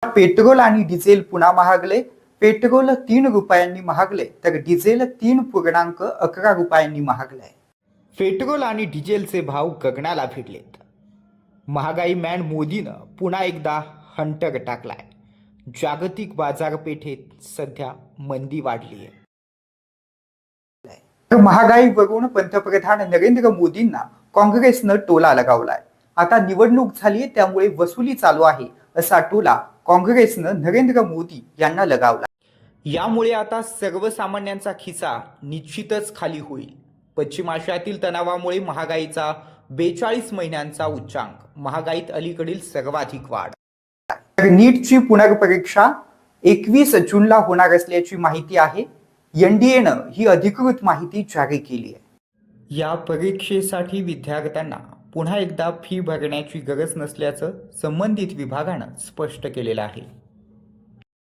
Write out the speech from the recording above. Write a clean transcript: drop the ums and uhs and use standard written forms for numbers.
Petrol आणि diesel पुन्हा महागले. Petrol 3 रुपयांनी महागले तर डिझेल 3.11 रुपयांनी महागले. पेट्रोल आणि डिझेलचे भाव गगनाला भिडलेत. महागाई मॅन मोदीनं पुन्हा एकदा हंटर टाकलाय. जागतिक बाजारपेठेत सध्या मंदी वाढली आहे. महागाईवरून पंतप्रधान नरेंद्र मोदींना काँग्रेसनं टोला लगावलाय. आता निवडणूक झाली त्यामुळे वसुली चालू आहे असा टोला काँग्रेसनं नरेंद्र मोदी यांना लगावला. यामुळे आता सर्वसामान्यांचा खिसा निश्चितच खाली होईल. पश्चिम आशियातील तणावामुळे महागाईचा 42 महिन्यांचा उच्चांक. महागाईत अलीकडील सर्वाधिक वाढ. नीटची पुनर्परीक्षा 21 जूनला होणार असल्याची माहिती आहे. एनडीएनं ही अधिकृत माहिती जारी केली आहे. या परीक्षेसाठी विद्यार्थ्यांना पुन्हा एकदा फी भरण्याची गरज नसल्याचं संबंधित विभागानं स्पष्ट केलेलं आहे.